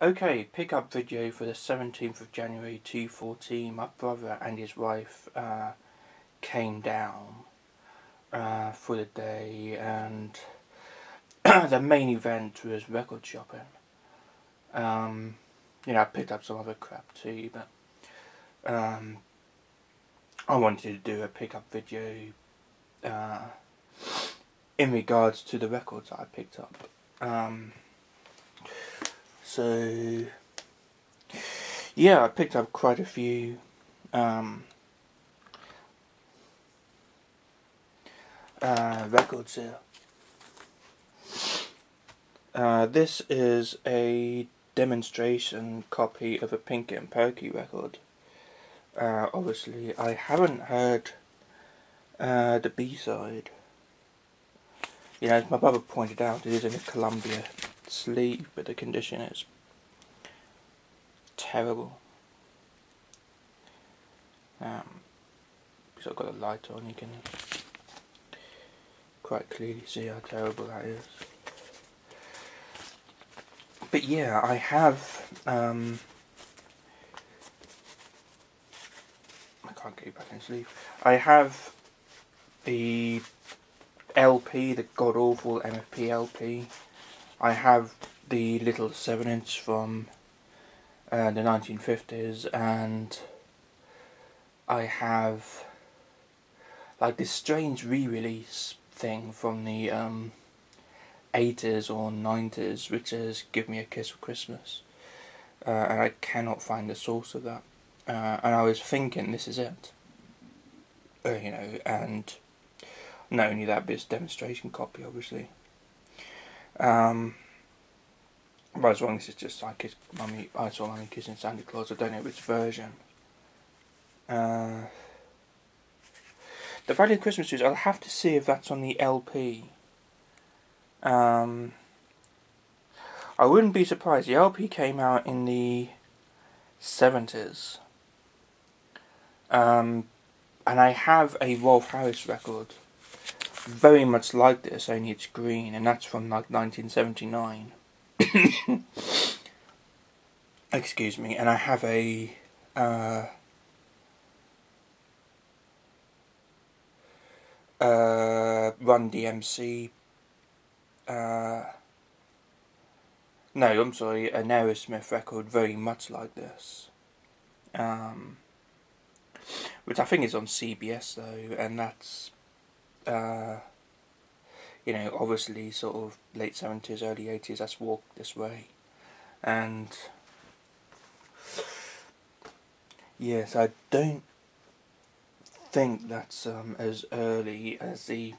Okay, pickup video for the 17th of January 2014. My brother and his wife came down for the day, and the main event was record shopping. I picked up some other crap too, but I wanted to do a pickup video in regards to the records that I picked up. So yeah, I picked up quite a few records here. This is a demonstration copy of a Pinky and Pokey record. Obviously, I haven't heard the B-side. As my brother pointed out, it is in a Columbia sleeve, but the condition is terrible. Because I've got a light on, you can quite clearly see how terrible that is. But yeah, I have I can't get it back in the sleeve. I have the LP, the god awful MFP LP. I have the little 7-inch from the 1950s, and I have like this strange re-release thing from the 80s or 90s, which is Give Me a Kiss for Christmas, and I cannot find the source of that, and I was thinking this is it, and not only that, but it's a demonstration copy, obviously. But as long as it's just like I saw Mummy kissing Santa Claus, I don't know which version. The Value of Christmas Trees, I'll have to see if that's on the LP. I wouldn't be surprised. The LP came out in the 70s. And I have a Rolf Harris record, very much like this, only it's green, and that's from like 1979. Excuse me. And I have a Run DMC, no, I'm sorry, an Aerosmith record very much like this, which I think is on CBS though, and that's obviously sort of late 70s, early 80s, that's Walk This Way. And yes, I don't think that's as early as the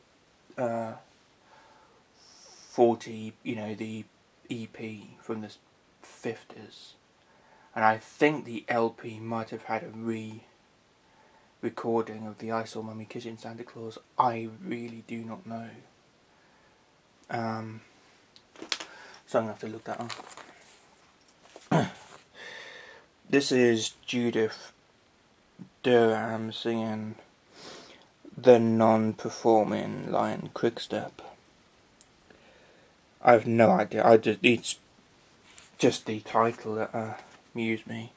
40, the EP from the 50s. And I think the LP might have had a re-recording of the I Saw Mummy Kissing Santa Claus. I really do not know. So I'm going to have to look that up. This is Judith Durham singing the non-performing line Quickstep. I have no idea. It's just the title that amused me,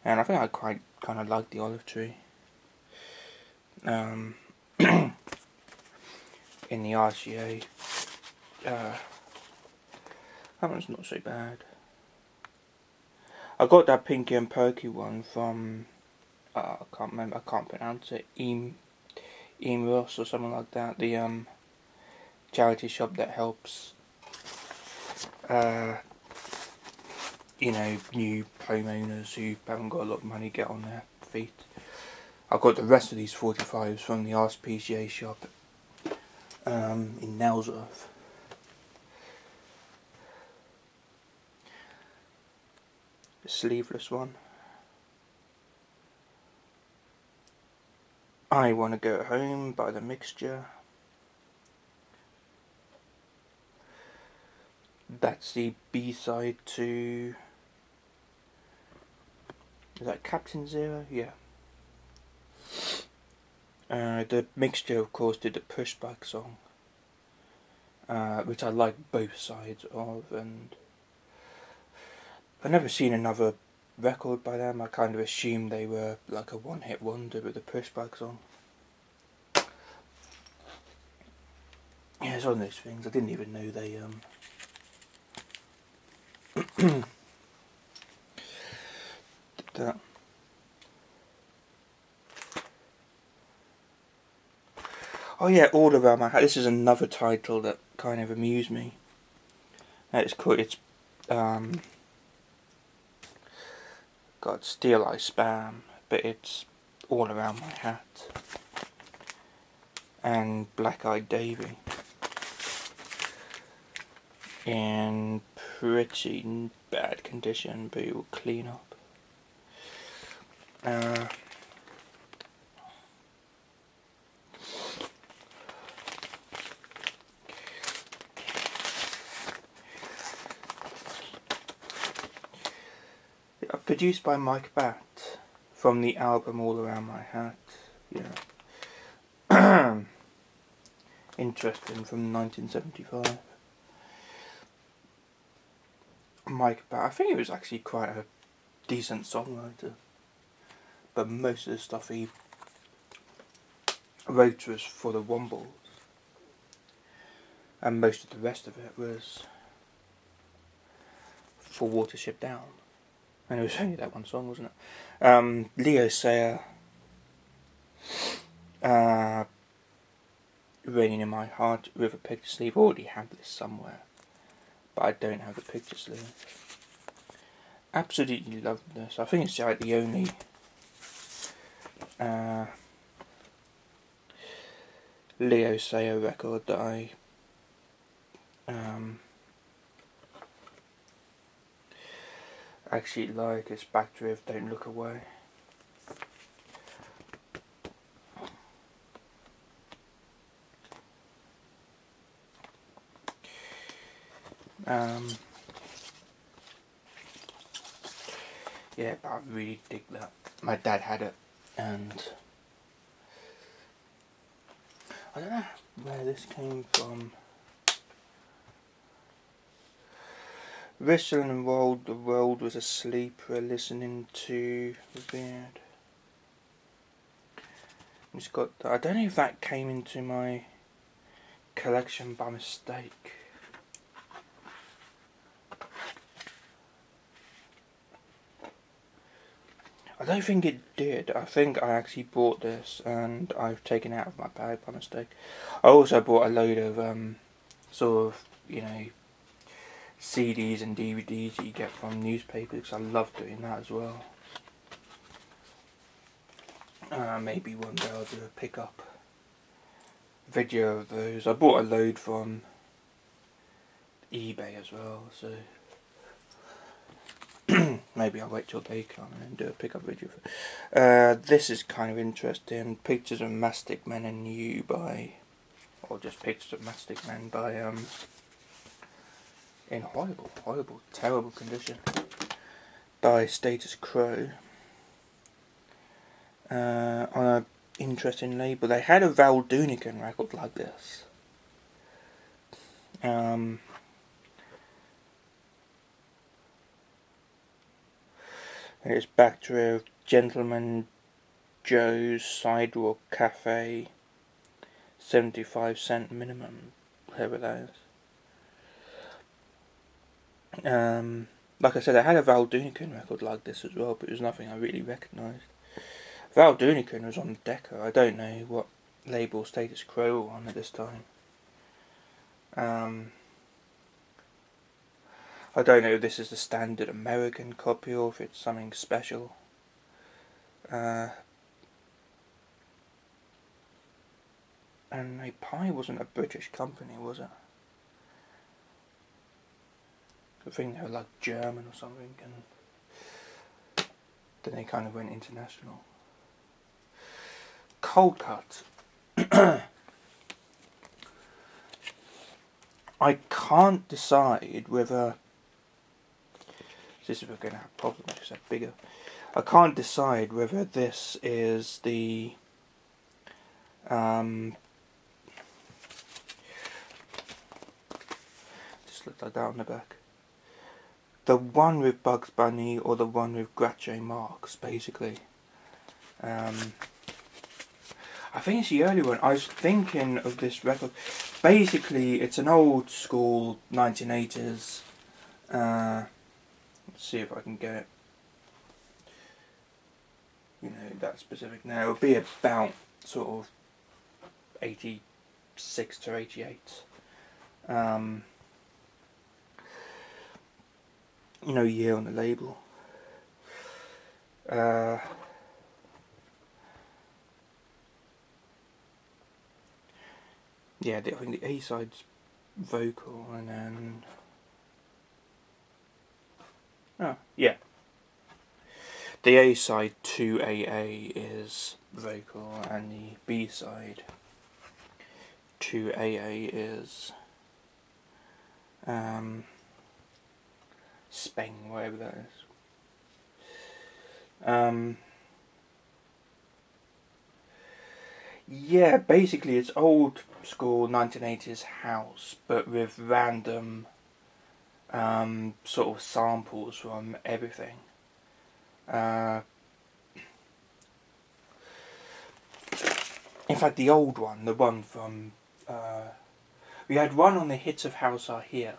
and I think I quite kind of like the olive tree. In the RCA, that one's not so bad. I got that Pinky and Pokey one from I can't remember. I can't pronounce it. Ross or something like that. The charity shop that helps new homeowners who haven't got a lot of money get on their feet. I got the rest of these 45s from the RSPCA shop in Nailsworth. The sleeveless one. I Want to Go Home by The Mixture. That's the B-side to... is that Captain Zero? Yeah. The Mixture, of course, did the Pushback song, which I like both sides of, and I've never seen another record by them. I kind of assumed they were like a one-hit wonder with the Pushback song. Yeah, it's one of those things. I didn't even know they did that. Oh yeah, All Around My House. This is another title that kind of amused me. It's called, got Stil I Spam, but it's All Around My Hat and Black Eyed Davy in pretty bad condition, but it will clean up. Produced by Mike Batt from the album All Around My Hat. Yeah. Interesting, from 1975. Mike Batt, I think he was actually quite a decent songwriter, but most of the stuff he wrote was for the Wombles, and most of the rest of it was for Watership Down. And it was only that one song, wasn't it? Leo Sayer, Raining in My Heart, River Picture Sleeve. Already have this somewhere, but I don't have the picture sleeve. Absolutely love this. I think it's like the only Leo Sayer record that I actually like. It's Backdrift, Don't Look Away. Yeah, but I really dig that. My dad had it, and I don't know where this came from. Whistling and rolled, the world was asleep, we're listening to Weird. It's got, I don't know if that came into my collection by mistake. I don't think it did. I think I actually bought this and I've taken it out of my bag by mistake. I also bought a load of sort of, you know, CDs and DVDs that you get from newspapers, because I love doing that as well. Maybe one day I'll do a pick-up video of those. I bought a load from eBay as well, so maybe I'll wait till they come and do a pick-up video. This is kind of interesting. Pictures of Mastic Men and You by, or just Pictures of Mastic Men by in horrible, terrible condition by Status Quo. On an interesting label. They had a Val Doonican record like this. It's Backdrift, Gentleman Joe's Sidewalk Cafe, 75-cent minimum, whatever that is. Like I said, I had a Val Doonican record like this as well, but it was nothing I really recognised. Val Doonican was on Decca. I don't know what label Status Quo were on at this time. I don't know if this is the standard American copy or if it's something special. And Pie wasn't a British company, was it? I think they were like German or something, and then they kind of went international. Cold Cut. I can't decide whether, this is, we're going to have problems because they're bigger. I can't decide whether this is the just look like that on the back. the one with Bugs Bunny or the one with Groucho Marx, basically. I think it's the early one. I was thinking of this record. Basically, it's an old school 1980s. Let's see if I can get it. You know, that specific now. It'll be about sort of 86 to 88. No year on the label. Yeah, I think the A-side's vocal, and then... Oh, yeah. The A-side 2AA is vocal, and the B-side 2AA is... Speng, whatever that is. Yeah, basically it's old school 1980s house, but with random sort of samples from everything. In fact, the old one, the one from... we had one on the Hits of House Are Here,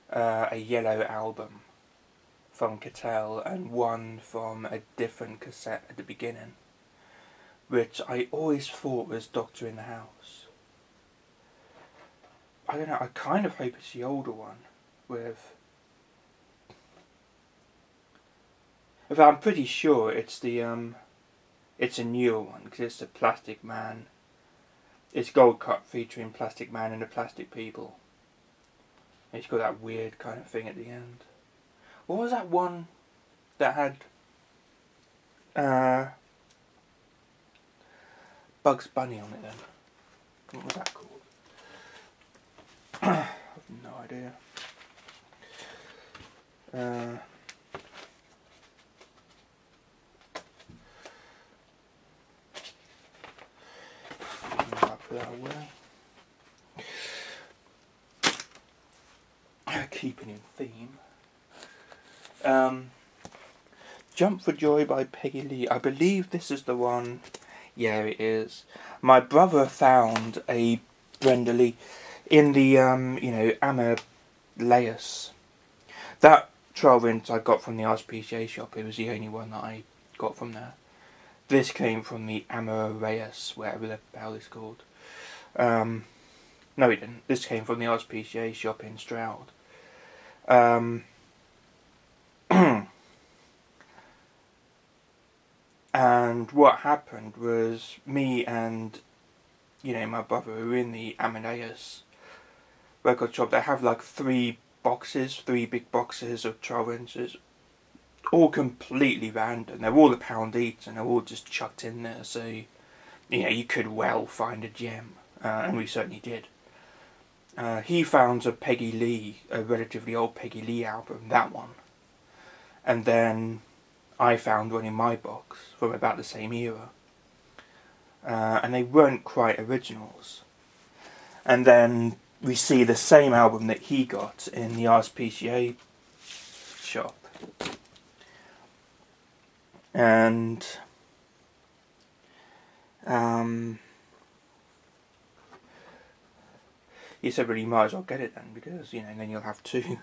a yellow album from Cattell, and one from a different cassette at the beginning, which I always thought was Doctor in the House. I don't know, I kind of hope it's the older one with... In fact, I'm pretty sure it's the it's a newer one, because it's the Plastic Man. It's Gold Cut featuring Plastic Man and the Plastic People. It's got that weird kind of thing at the end. What was that one that had Bugs Bunny on it then? What was that called? I have no idea. I'll put that away. Keeping in theme. Jump for Joy by Peggy Lee. I believe this is the one. Yeah, it is. My brother found a Brenda Lee in the, you know, Amadeus. That 12-inch I got from the RSPCA shop. It was the only one that I got from there. This came from the Amadeus, whatever the hell it's called. No, it didn't. This came from the RSPCA shop in Stroud. And what happened was me and, you know, my brother were in the Amadeus record shop. They have like three big boxes of 12 inches, all completely random. They're all £1 each, and they're all just chucked in there, so, you know, you could well find a gem, and we certainly did. He found a Peggy Lee, a relatively old Peggy Lee album, that one. And then I found one in my box from about the same era. And they weren't quite originals. And then we see the same album that he got in the RSPCA shop. And he said, well, you might as well get it then, because, you know, then you'll have two.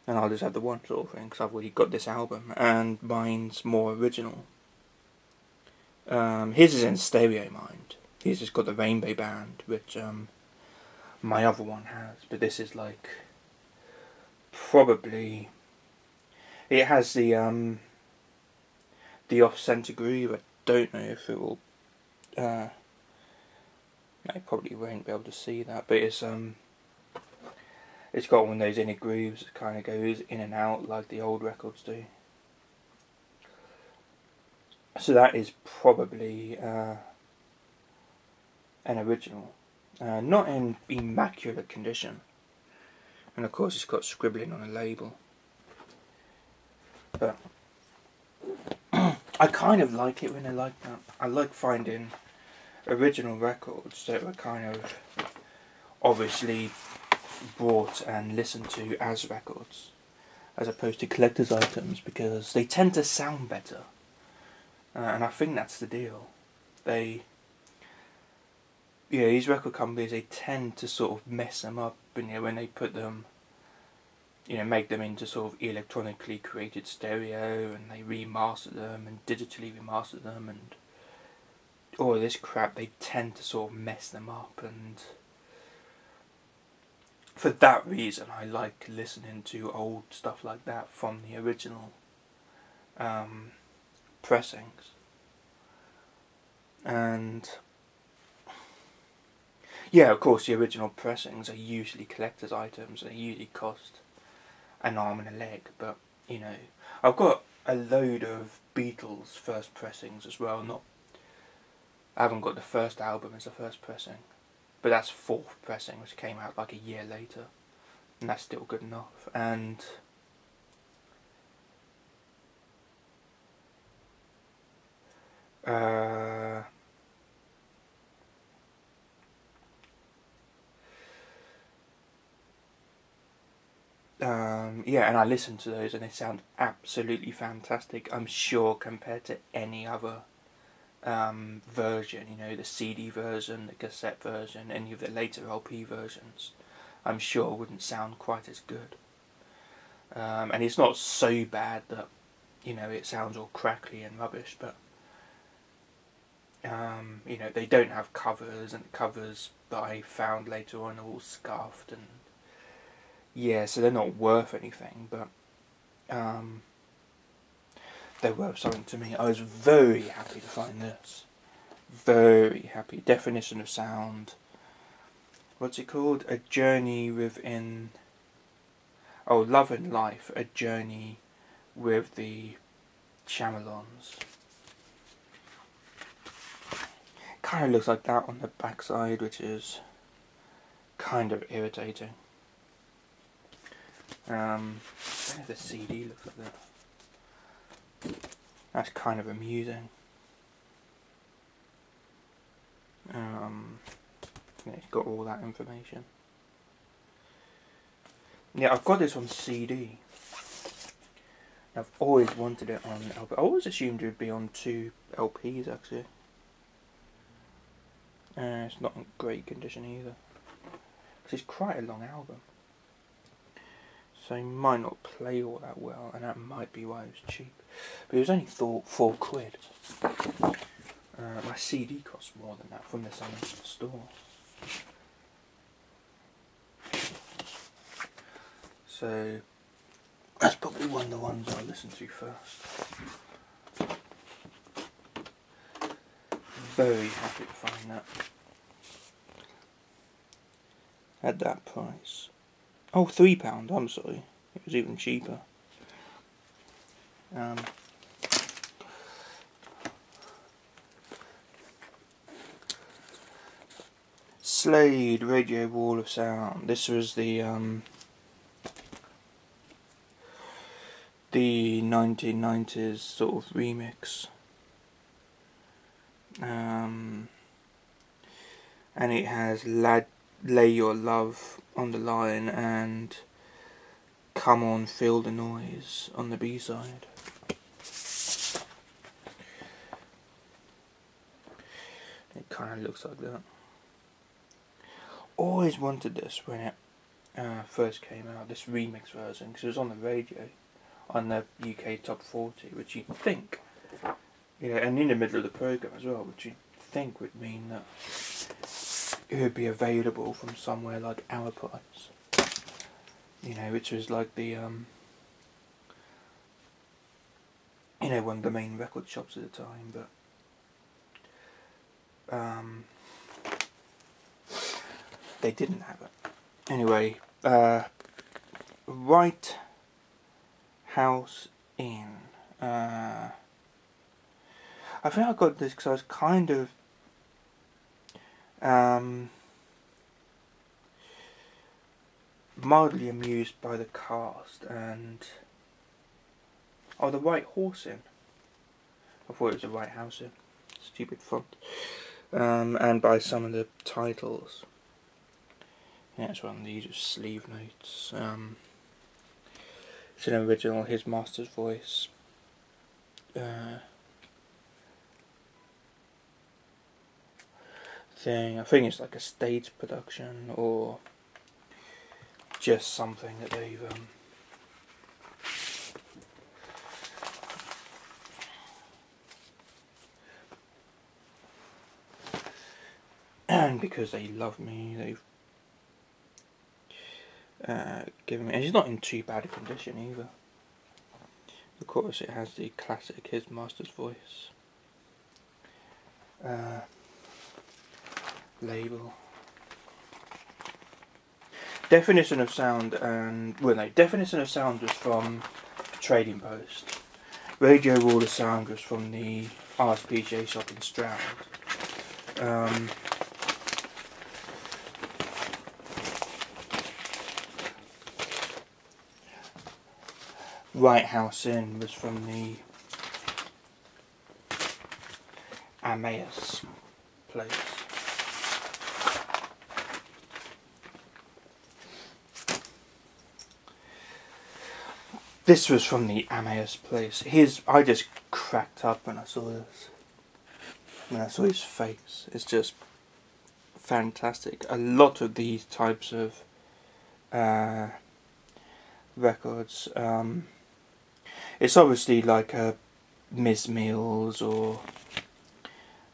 And I'll just have the one sort of thing, because I've already got this album, and mine's more original. His is in stereo, mind. His has got the Rainbow Band, which my other one has, but this is like, probably, it has the off-center groove. I don't know if it will, I probably won't be able to see that, but it's got one of those inner grooves that kind of goes in and out like the old records do. So that is probably an original. Not in immaculate condition. And of course it's got scribbling on a label. But I kind of like it when they're like that. I like finding original records that were kind of obviously bought and listened to as records. as opposed to collector's items, because they tend to sound better, and I think that's the deal. These record companies, they tend to sort of mess them up, when they put them, make them into sort of electronically created stereo, and they remaster them and digitally remaster them and all of this crap. They tend to sort of mess them up, and for that reason I like listening to old stuff like that from the original pressings. And yeah, of course the original pressings are usually collector's items. They usually cost an arm and a leg, but I've got a load of Beatles first pressings as well. I haven't got the first album as the first pressing, but that's fourth pressing, which came out like a year later, and that's still good enough. And yeah, and I listen to those and they sound absolutely fantastic, I'm sure, compared to any other version, the CD version, the cassette version, any of the later LP versions, I'm sure wouldn't sound quite as good. And it's not so bad that, it sounds all crackly and rubbish, but, they don't have covers, and the covers that I found later on are all scuffed, and yeah, so they're not worth anything, but they're worth something to me. I was very happy to find this. Very happy. Definition of sound. What's it called? A journey within... Oh, Love and Life. A journey with the Chamalons. Kind of looks like that on the backside, which is kind of irritating. I don't know if the CD looks like that. That's kind of amusing. Yeah, it's got all that information. Yeah, I've got this on CD. I've always wanted it on LP. I always assumed it would be on 2 LPs actually. It's not in great condition either, because it's quite a long album. So it might not play all that well, and that might be why it was cheap. But it was only £4. My CD cost more than that from the store. So that's probably one of the ones I'll listen to first. Very happy to find that. At that price. Oh, £3, I'm sorry. It was even cheaper. Slade Radio Wall of Sound. This was the 1990s sort of remix. And it has Lay Your Love on the line and Come On Feel the Noise on the B-side. It kind of looks like that. Always wanted this when it first came out, this remix version, because it was on the radio, on the UK Top 40, which you'd think, and in the middle of the programme as well, which you'd think would mean that it would be available from somewhere like Our Price, which was like the, one of the main record shops at the time, but, they didn't have it. Anyway, Right House Inn. I think I got this because I was kind of mildly amused by the cast and the White Horse Inn. I thought it was the White House Inn. Stupid font. And by some of the titles. Yeah, it's one of these with sleeve notes. It's an original His Master's Voice thing. I think it's like a stage production or just something that they've and because they love me, they've given me. And it's not in too bad a condition either. Of course, it has the classic His Master's Voice label. Definition of sound and definition of sound was from Trading Post. Radio Wall of Sound was from the RSPJ shop in Stroud. Right House Inn was from the Emmaus place. This was from the Emmaus place. I just cracked up when I saw this. When I saw his face. It's just fantastic. A lot of these types of records, it's obviously like a Ms. Mills or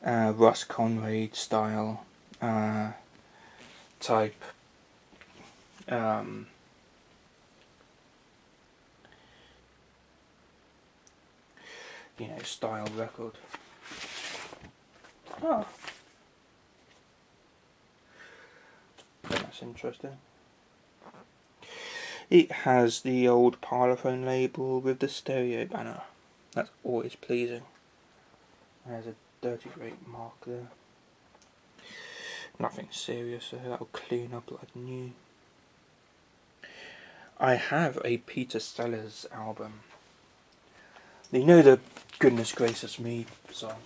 Russ Conrad style type style record. Oh, that's interesting. It has the old Parlophone label with the stereo banner. That's always pleasing. There's a dirty great mark there. Nothing serious, so that'll clean up like new. I have a Peter Sellers album. You know the Goodness Gracious Me song?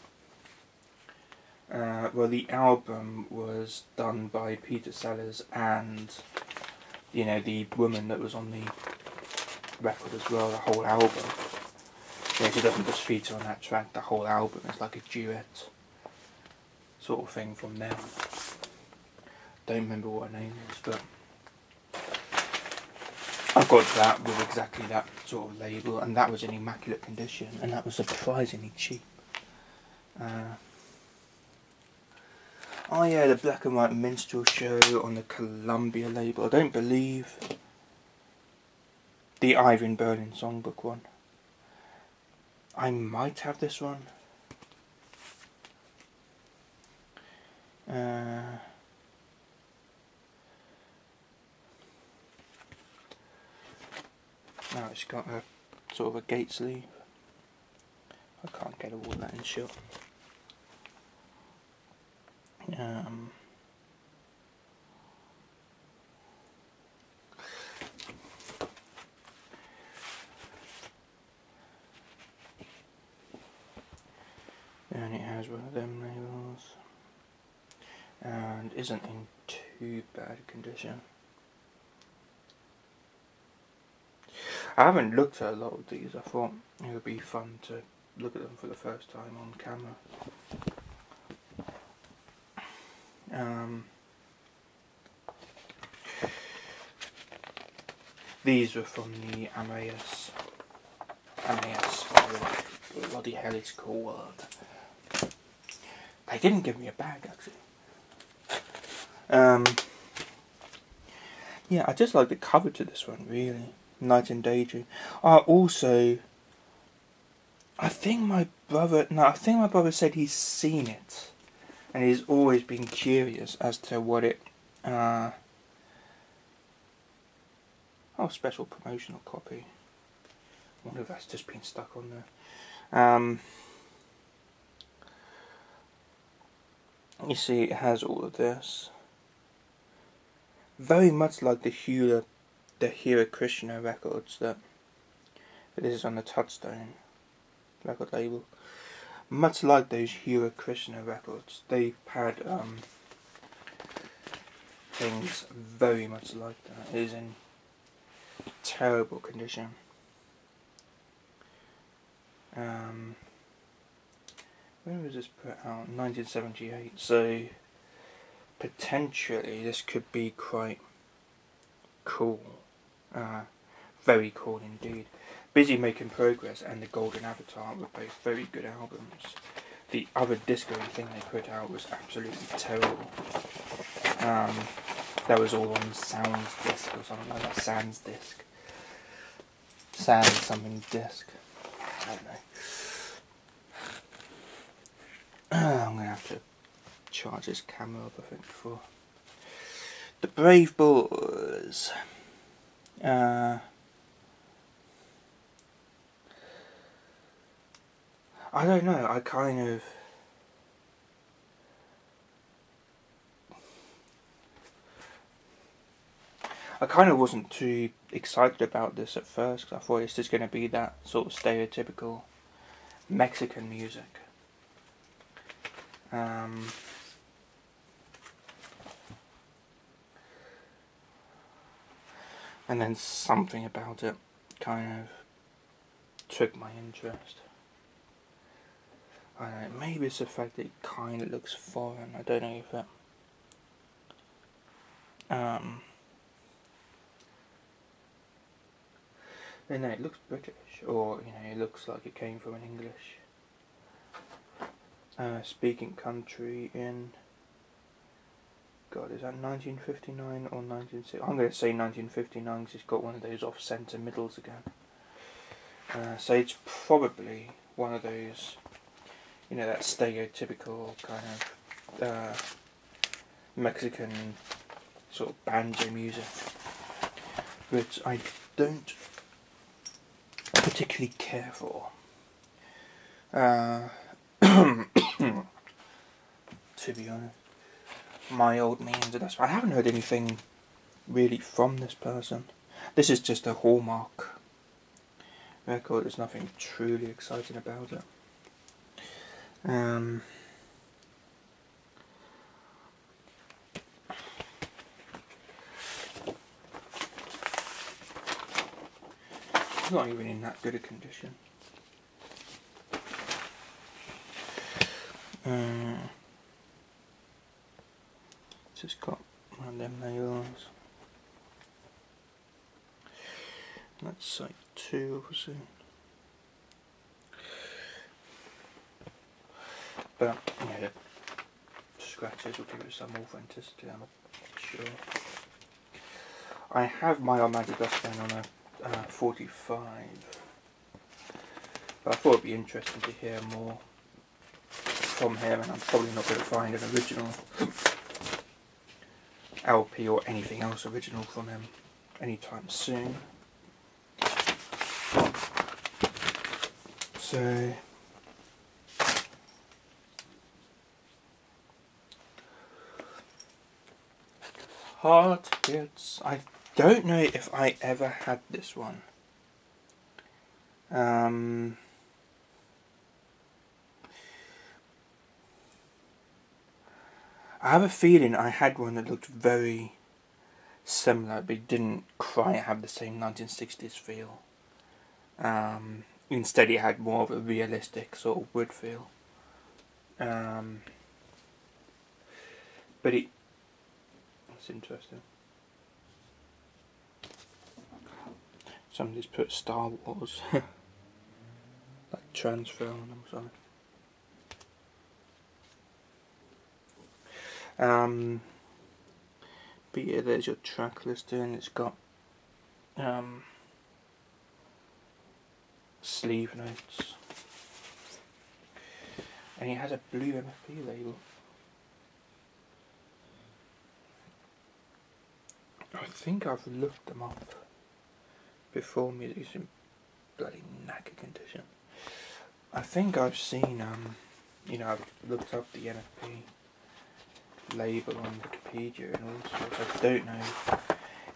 Well, the album was done by Peter Sellers and, the woman that was on the record as well, the whole album. She doesn't just feature on that track, the whole album is like a duet sort of thing from them. Don't remember what her name is, but I got that with exactly that sort of label, and that was in immaculate condition, and that was surprisingly cheap. Oh yeah, the Black and White Minstrel Show on the Columbia label. I don't believe the Irving Berlin Songbook one. I might have this one. Now it's got a sort of a gate sleeve. I can't get all that in shot. And it has one of them labels, and isn't in too bad condition. I haven't looked at a lot of these. I thought it would be fun to look at them for the first time on camera. These were from the Emmaus, what bloody hell it's called. They didn't give me a bag actually. Yeah, I just like the cover to this one really. Night and Daydream. Also, I think my brother said he's seen it, and he's always been curious as to what it. Special promotional copy. I wonder if that's just been stuck on there. You see, it has all of this. Very much like the Hare Krishna records that this is on the Touchstone record label. Much like those Hare Krishna records, they've had things very much like that. It is in terrible condition. When was this put out? 1978. So potentially this could be quite cool. Very cool indeed. Busy Making Progress and The Golden Avatar were both very good albums. The other disco thing they put out was absolutely terrible. That was all on Sounds Disc or something like that. Sans Disc. Sans something disc. I don't know. I'm going to have to charge this camera up, I think, before. The Brave Boys. I don't know, I kind of wasn't too excited about this at first, because I thought it's just going to be that sort of stereotypical Mexican music. And then something about it kind of took my interest. I don't know, maybe it's the fact that it kind of looks foreign. I don't know if it... no, it looks British, or, you know, it looks like it came from an English speaking country in... God, is that 1959 or 1960? I'm going to say 1959 because it's got one of those off-centre middles again. So it's probably one of those... you know, that stereotypical kind of Mexican sort of banjo music, which I don't particularly care for. To be honest, my old means, and that's why I haven't heard anything really from this person. This is just a Hallmark record. There's nothing truly exciting about it. It's not even in that good a condition. It's just got one of them nails. That's side 2 obviously. But, yeah, scratches will give it some authenticity, I'm sure. I have my Almighty Dustman on a 45, but I thought it would be interesting to hear more from him, and I'm probably not going to find an original LP or anything else original from him anytime soon. So... Hard Hits. I don't know if I ever had this one. I have a feeling I had one that looked very similar, but it didn't quite have the same 1960s feel. Instead it had more of a realistic sort of wood feel. But that's interesting. Somebody's put Star Wars, like transfer on them, sorry. But yeah, there's your track listing. It's got sleeve notes, and it has a blue MFP label. I think I've looked them up before. Music's in bloody knacker condition. I think I've seen you know, I've looked up the MFP label on Wikipedia and all sorts. I don't know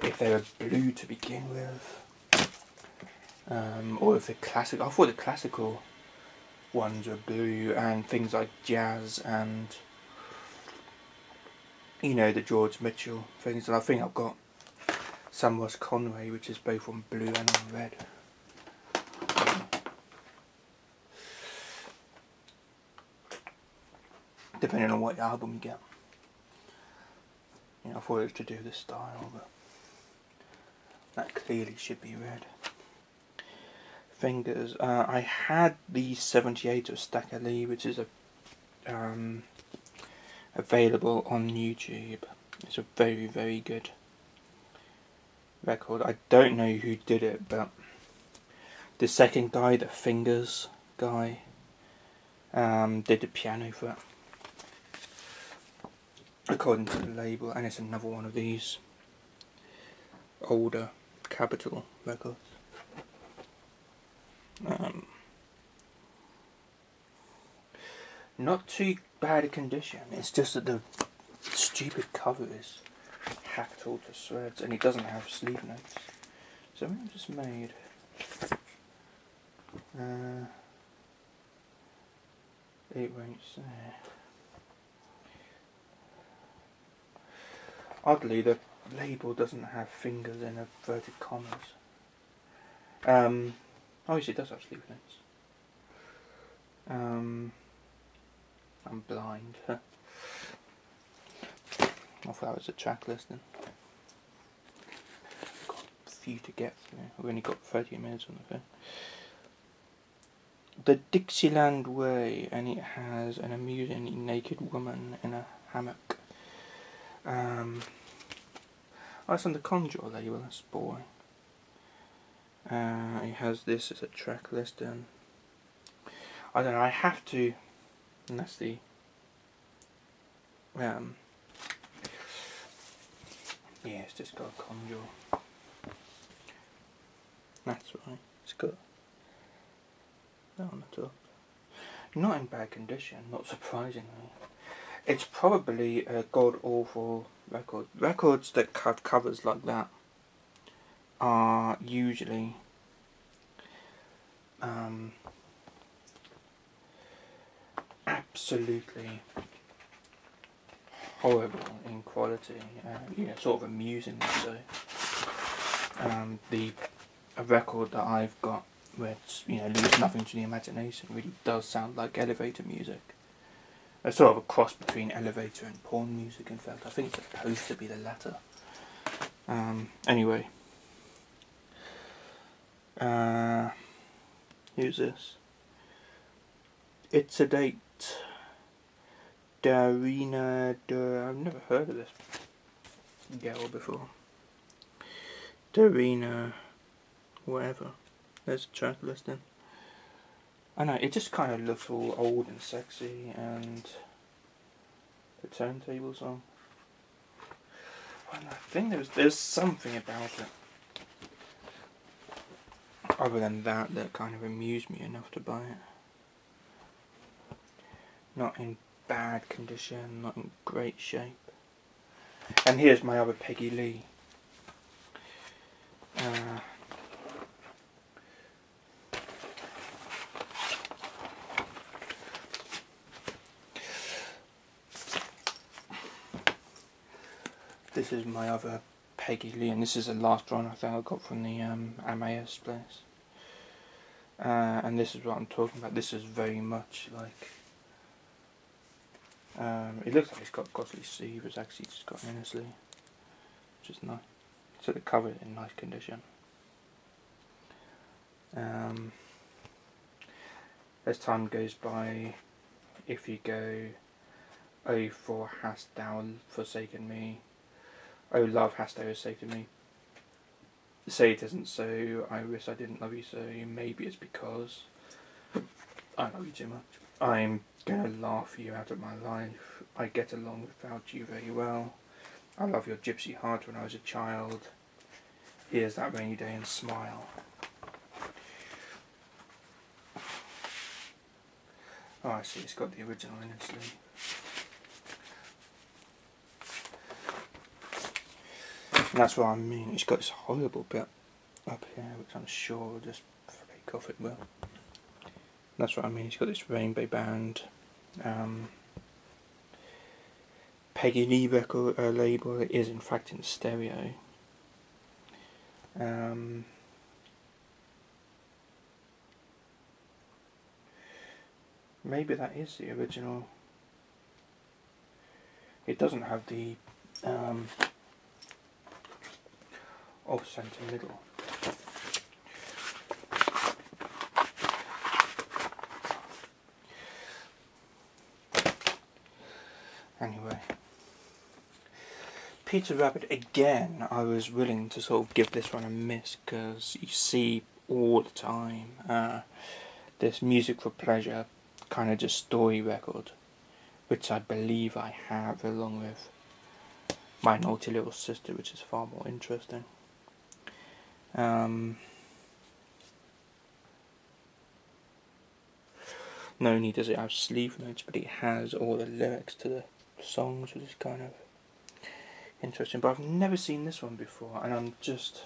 if they were blue to begin with, or if they're classic. I thought the classical ones were blue, and things like jazz and, you know, the George Mitchell things. And I think I've got some Ross Conway, which is both on blue and on red. depending on what album you get. You know, I thought it was to do the style, but that clearly should be red. Fingers. I had the 78 of Stacker Lee, which is available on YouTube. It's a very, very good record. I don't know who did it, but the second guy, the Fingers guy, did the piano for it, according to the label, and it's another one of these older Capitol records. Not too bad a condition, it's just that the stupid cover is hacked all to shreds, and it doesn't have sleeve notes. So when it was made, it won't say. Oddly, the label doesn't have fingers in inverted commas. Oh yes, it does have sleeve notes. I'm blind. I thought that was a track listing. Got a few to get through. We've only got 30 minutes on the phone. The Dixieland Way, and it has an amusing naked woman in a hammock. Oh, it's on the Conjure label, that's boring. It has this as a track listing. I don't know, I have to, and that's the yeah, it's just got a Conjure. That's right, it's got that on the top. Not in bad condition, not surprisingly. It's probably a god-awful record. Records that have covers like that are usually absolutely horrible in quality, you know, sort of amusingly so. A record that I've got, which, you know, leaves nothing to the imagination, really does sound like elevator music. It's sort of a cross between elevator and porn music, in fact. I think it's supposed to be the latter. Anyway. Who's this? It's a Date. Darina I've never heard of this girl before. Darina whatever. There's a track listing. I know, it just kind of looks all old and sexy, and the Turntable song. Well, I think there's something about it, other than that kind of amused me enough to buy it. Not in bad condition, not in great shape. And here's my other Peggy Lee. This is my other Peggy Lee, and this is the last one I think I got from the MAS place. And this is what I'm talking about. This is very much like, it looks like it's got Gosley sleeve, it's actually just got an inner sleeve, which is nice. So the cover is in nice condition. As time goes by, if you go, oh, for hast thou forsaken me, oh, love hast thou forsaken me, say it isn't so, I wish I didn't love you so, maybe it's because I love you too much. I'm gonna laugh you out of my life, I get along without you very well, I love your gypsy heart when I was a child, here's that rainy day and smile. Oh, I see, it's got the original in its sleeve. And that's what I mean, it's got this horrible bit up here, which I'm sure will just fake off it will. That's what I mean, it's got this rainbow band, Peggy Lee record label. It is in fact in stereo. Maybe that is the original It doesn't have the off-center middle. Anyway, Peter Rabbit again. I was willing to sort of give this one a miss because you see all the time this music for pleasure kind of just story record, which I believe I have along with My Naughty Little Sister, which is far more interesting. Not only does it have sleeve notes, but it has all the lyrics to the songs, which is kind of interesting. But I've never seen this one before, and I'm just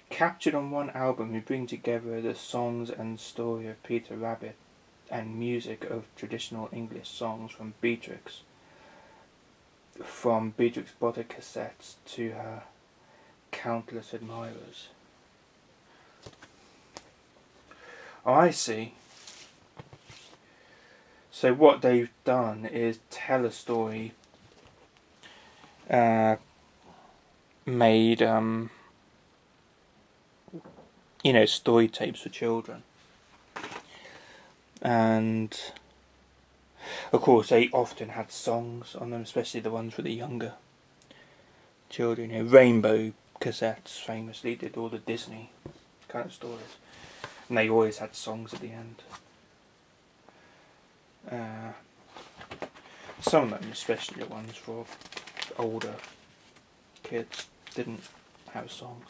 captured on one album who bring together the songs and story of Peter Rabbit and music of traditional English songs from Beatrix Potter cassettes to her countless admirers. Oh, I see. So what they've done is tell a story made you know, story tapes for children. And of course they often had songs on them, especially the ones for the younger children. You know, Rainbow cassettes famously did all the Disney kind of stories, and they always had songs at the end. Some of them, especially the ones for older kids, didn't have songs,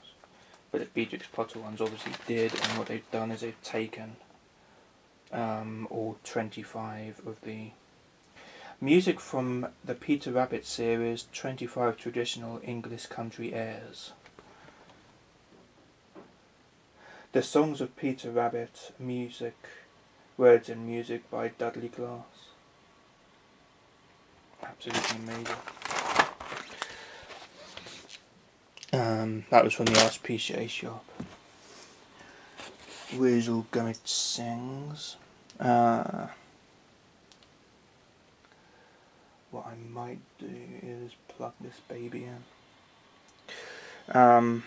but the Beatrix Potter ones obviously did. And what they've done is they've taken all 25 of the music from the Peter Rabbit series, 25 traditional English country airs. The Songs of Peter Rabbit, music, words and music by Dudley Glass. Absolutely amazing. That was from the RSPCA shop. Weasel Gummit sings. What I might do is plug this baby in.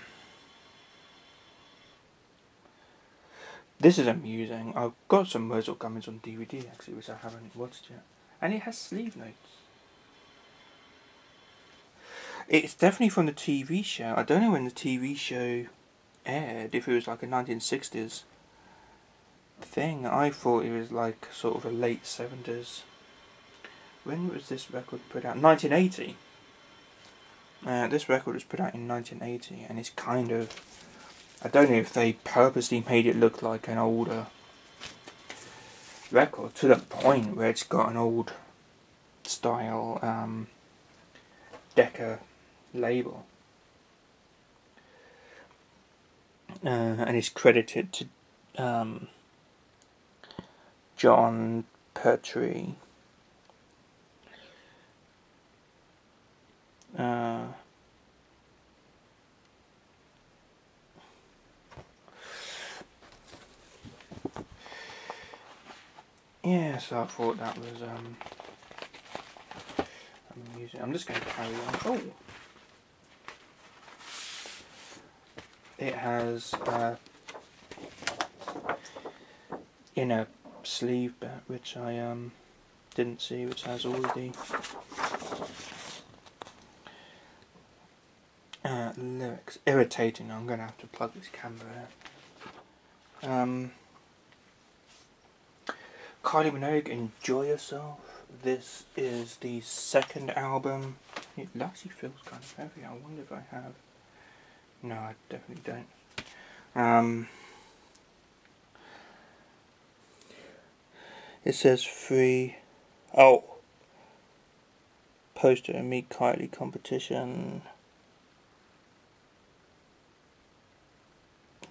This is amusing. I've got some Weasel Gummits on DVD actually, which I haven't watched yet. And it has sleeve notes. It's definitely from the TV show. I don't know when the TV show aired, if it was like a 1960s thing. I thought it was like sort of a late 70s. When was this record put out? 1980. This record was put out in 1980, and it's kind of, I don't know if they purposely made it look like an older record to the point where it's got an old style Decca label, and it's credited to John Pertwee. Yeah, so I thought that was amusing. I'm just going to carry on. Oh, it has in a sleeve bit, which I didn't see, which has all the lyrics. Irritating. I'm going to have to plug this camera in. Kylie Minogue, Enjoy Yourself. This is the second album. It actually feels kind of heavy. I wonder if I have. No, I definitely don't. It says free. Oh, poster and Meet Kylie competition.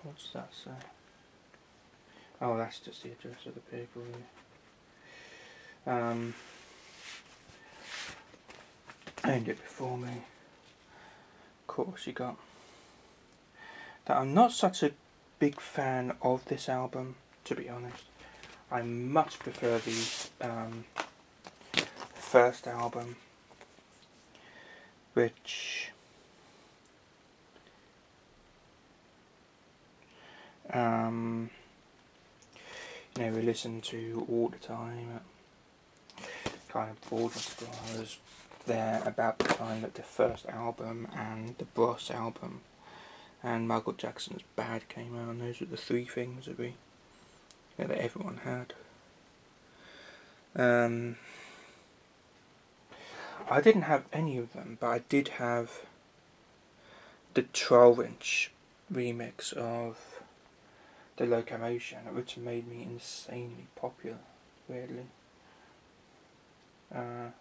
What's that say? Oh, that's just the address of the people. Owned it before me. Of course, you got that. I'm not such a big fan of this album, to be honest. I much prefer the first album which you know, we listen to all the time. Kind of bored with it. I was there about the time that the first album and the Bros album and Michael Jackson's Bad came out, and those were the three things that that everyone had. I didn't have any of them, but I did have the 12-inch remix of the Locomotion, which made me insanely popular, weirdly. But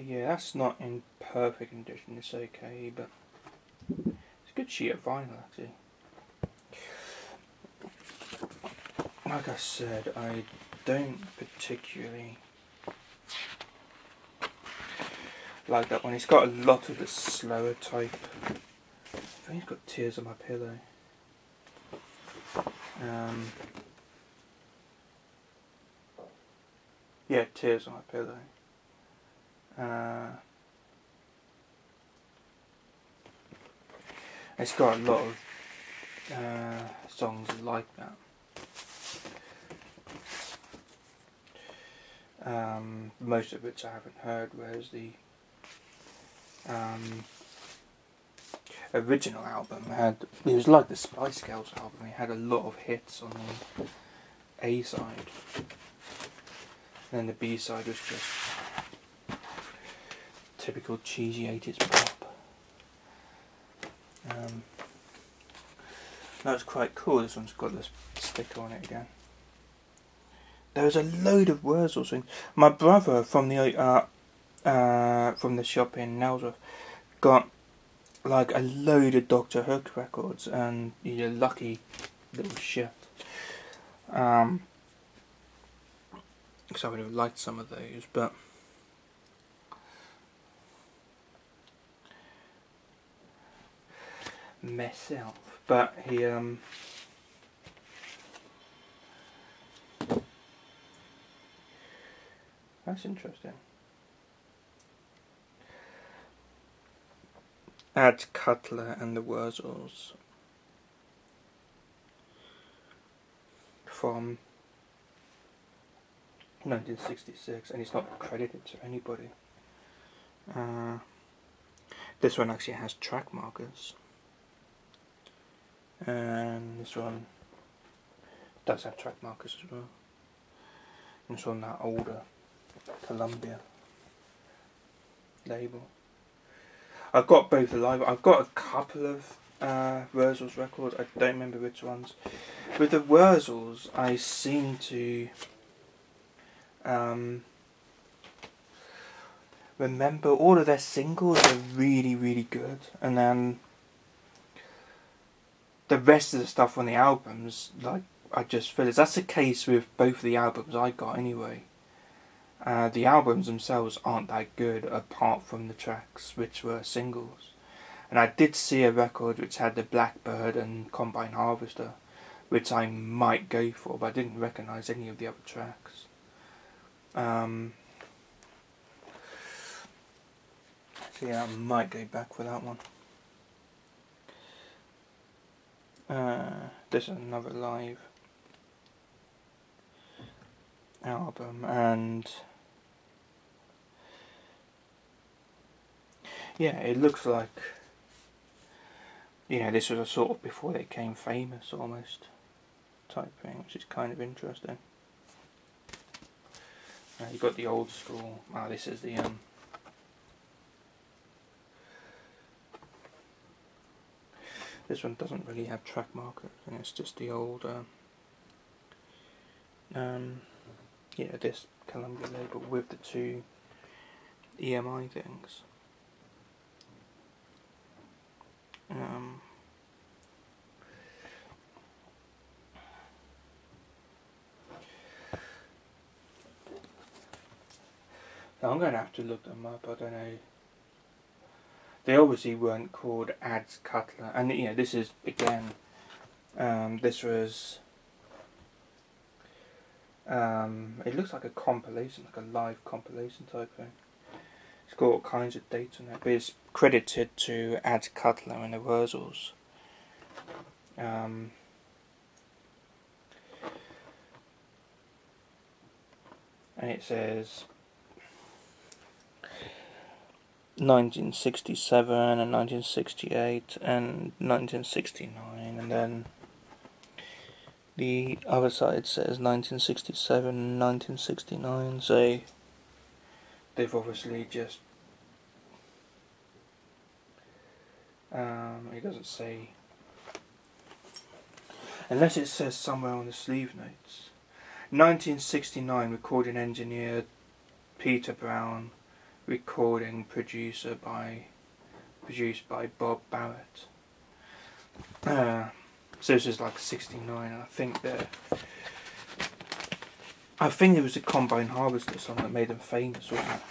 yeah, that's not in perfect condition, it's okay, but it's a good sheet of vinyl actually. Like I said, I don't particularly like that one. It's got a lot of the slower type. I think it's got Tears on My Pillow. Yeah, Tears on My Pillow. It's got a lot of songs like that. Most of which I haven't heard, whereas the original album it was like the Spice Girls album, it had a lot of hits on the A side. And then the B side was just typical cheesy 80s pop. That was quite cool. This one's got this sticker on it again. There was a load of Wurzel things. My brother from the shop in Nailsworth got like a load of Dr. Hook records, and he's a lucky little shit. Because I would have liked some of those, but myself. But he that's interesting. Add Cutler and the Wurzels from 1966, and it's not credited to anybody. This one actually has track markers, and this one does have track markers as well. And it's on that older Columbia label. I've got both alive. I've got a couple of Wurzels records. I don't remember which ones. With the Wurzels, I seem to remember all of their singles are really, really good, and then the rest of the stuff on the albums, like, I just feel that's the case with both of the albums I got anyway. The albums themselves aren't that good apart from the tracks which were singles. And I did see a record which had the Blackbird and Combine Harvester, which I might go for, but I didn't recognise any of the other tracks. So yeah, I might go back for that one. This is another live album, and yeah, it looks like, this was a sort of before they became famous almost type thing, which is kind of interesting. You've got the old school. This is the this one doesn't really have track markers, and it's just the old this Columbia label with the two EMI things. I'm going to have to look them up. I don't know. They obviously weren't called Ads Cutler, and this is again. This was. It looks like a compilation, like a live compilation type thing. It's got all kinds of dates on it, but it's credited to Ad Cutler and the Wurzels. And it says 1967 and 1968 and 1969, and then the other side says 1967 and 1969, so they've obviously just it doesn't say, unless it says somewhere on the sleeve notes. 1969, recording engineer Peter Brown, recording produced by Bob Barrett. So this is like 69, and I think it was the Combine Harvester song that made them famous, wasn't it?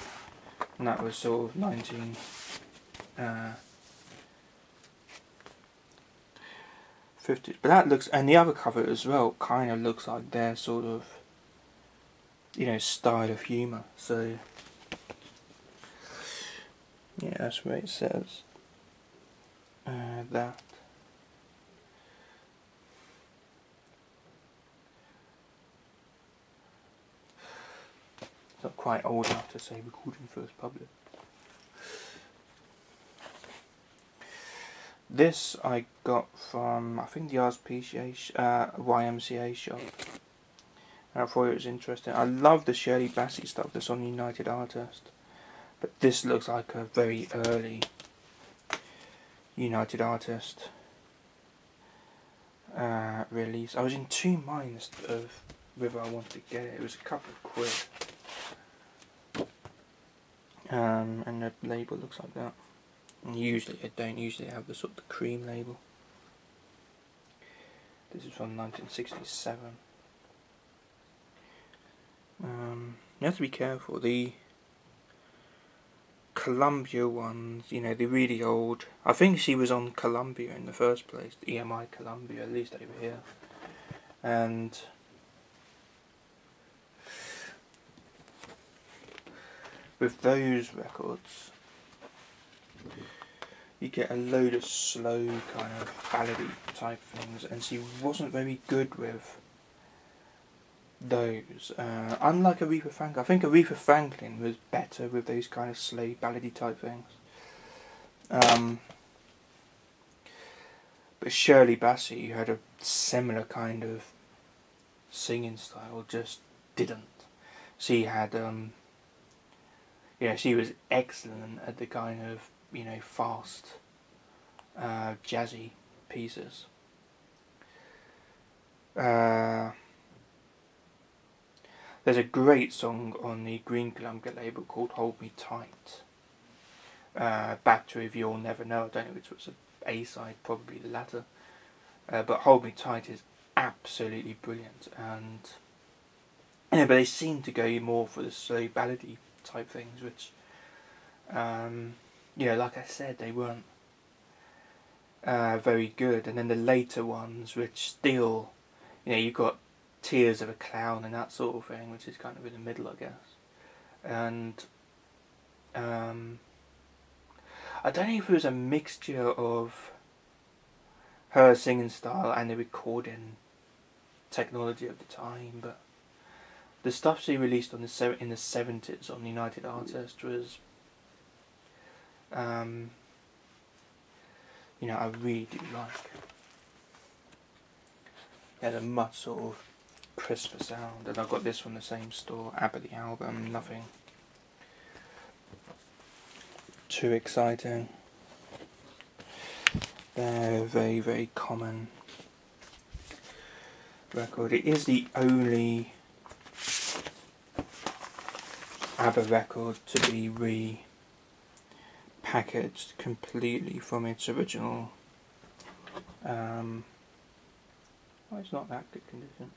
And that was sort of 1950s. But that looks, and the other cover as well, kind of looks like their sort of, you know, style of humour. So yeah, that's what it says. That. It's not quite old enough to say recording first published. This I got from, I think, the YMCA shop. And I thought it was interesting. I love the Shirley Bassey stuff that's on United Artists. But this looks like a very early United Artist release. I was in two minds of whether I wanted to get it. It was a couple of quid. And the label looks like that. And usually I don't usually have the sort of the cream label. This is from 1967. You have to be careful. The Columbia ones, you know, the really old. I think she was on Columbia in the first place, the EMI Columbia, at least over here. And with those records, you get a load of slow kind of ballady type things, and she wasn't very good with those. Unlike Aretha Franklin, I think Aretha Franklin was better with those kind of slow ballady type things. But Shirley Bassey, who had a similar kind of singing style, just didn't. She had, yeah, she was excellent at the kind of, you know, fast, jazzy pieces. There's a great song on the Green Columbia label called Hold Me Tight. Back to If You'll Never Know. I don't know which was an A-side, probably the latter. But Hold Me Tight is absolutely brilliant. And you know, but they seem to go more for the slow ballady type things, which, you know, like I said, they weren't very good. And then the later ones, which still, you know, you've got Tears of a Clown and that sort of thing, which is kind of in the middle, I guess. And I don't know if it was a mixture of her singing style and the recording technology of the time, but the stuff she released on in the 70s on United Artists was, you know, I really do like. It had a much sort of crisper sound, and I got this from the same store, ABBA the album. Nothing too exciting. They're very, very common record. It is the only ABBA record to be repackaged completely from its original. Well, it's not that good condition.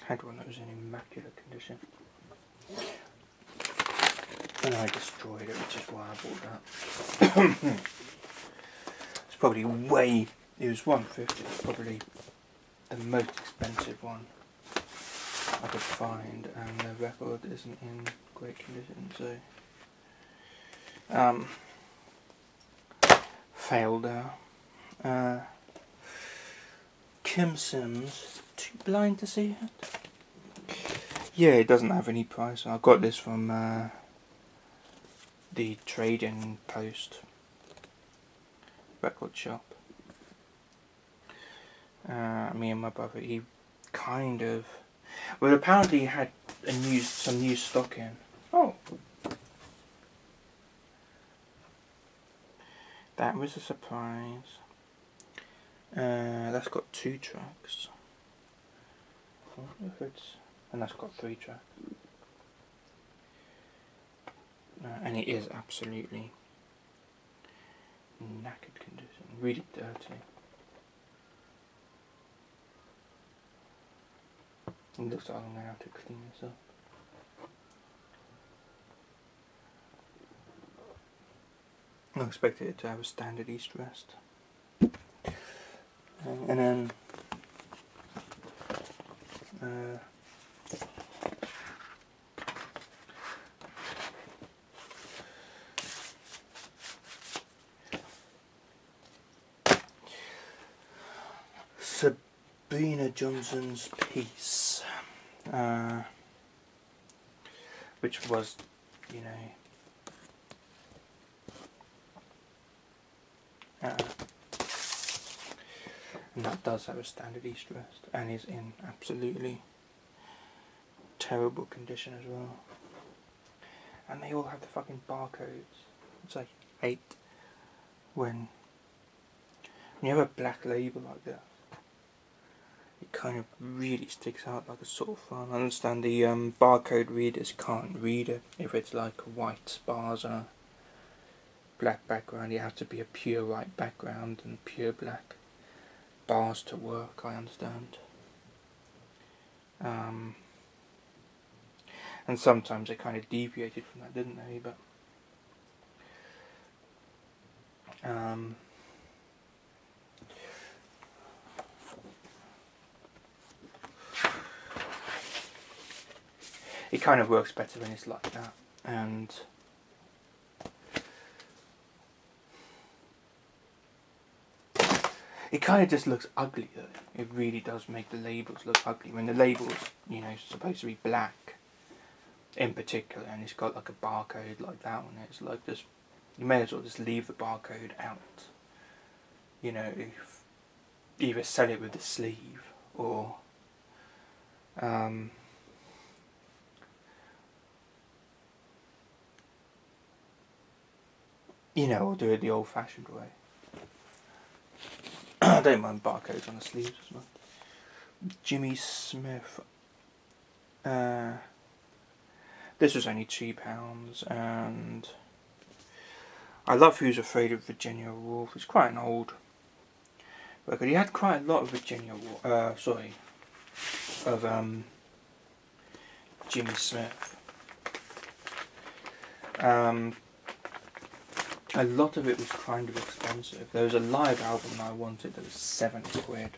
Had one that was in immaculate condition, and I destroyed it, which is why I bought that. It's probably it was $150. It's probably the most expensive one I could find, and the record isn't in great condition, so failed there. Kim Sims, too blind to see it? Yeah, it doesn't have any price. I got this from the Trading Post record shop. Me and my brother, he kind of, well, apparently he had some new stock in. Oh, that was a surprise. That's got 2 tracks. I wonder if it's, and that's got 3 tracks. And it is absolutely knackered condition, really dirty. It looks like I'm going to have to clean this up. I expected it to have a standard east rest. And then Sabrina Johnson's piece, which was, you know, and that does have a standard east rest and is in absolutely terrible condition as well. And they all have the fucking barcodes. It's like 8 when you have a black label like that. It kind of really sticks out like a sore thumb. I understand the barcode readers can't read it if it's like white bars on a black background. You have to be a pure white background and pure black bars to work, I understand. And sometimes they kind of deviated from that, didn't they? But it kind of works better when it's like that. And it kind of just looks ugly though. It really does make the labels look ugly. When the label's, you know, supposed to be black in particular, and it's got like a barcode like that on it, it's like this, you may as well just leave the barcode out. You know, if either sell it with the sleeve or you know, or do it the old fashioned way. I don't mind barcodes on the sleeves as well. Jimmy Smith. This was only £2, and I love Who's Afraid of Virginia Woolf. It's quite an old record. He had quite a lot of Virginia Woolf. Of Jimmy Smith. A lot of it was kind of expensive. There was a live album that I wanted that was £7,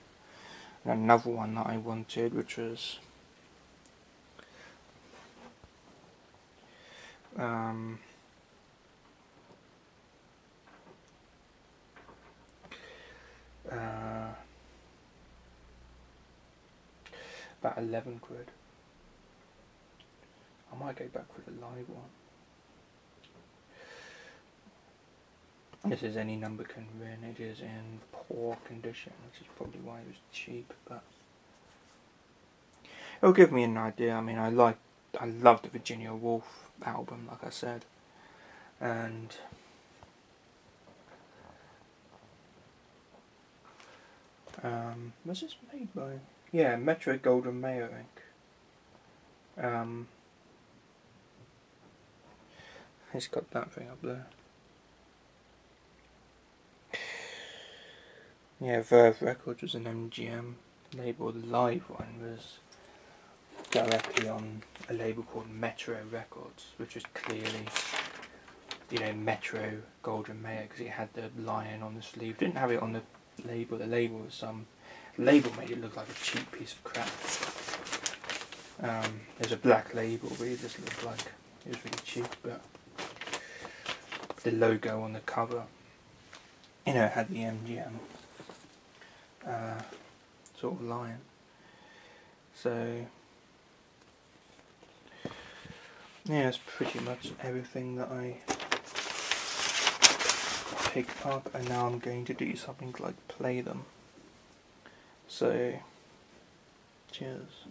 and another one that I wanted which was about £11. I might go back for the live one. This is Any Number Can Win. It is in poor condition, which is probably why it was cheap, but it'll give me an idea. I mean, I love the Virginia Woolf album, like I said, and was this made by? Yeah, Metro Goldwyn Mayer Inc. It's got that thing up there. Yeah, Verve Records was an MGM label. The live one was directly on a label called Metro Records, which was clearly, you know, Metro Goldwyn Mayer, because it had the lion on the sleeve. Didn't have it on the label. The label was some label made it look like a cheap piece of crap. There's a black label, but it just looked like it was really cheap, but the logo on the cover, you know, it had the MGM sort of lion. So yeah, that's pretty much everything that I picked up, and now I'm going to do something like play them. So cheers.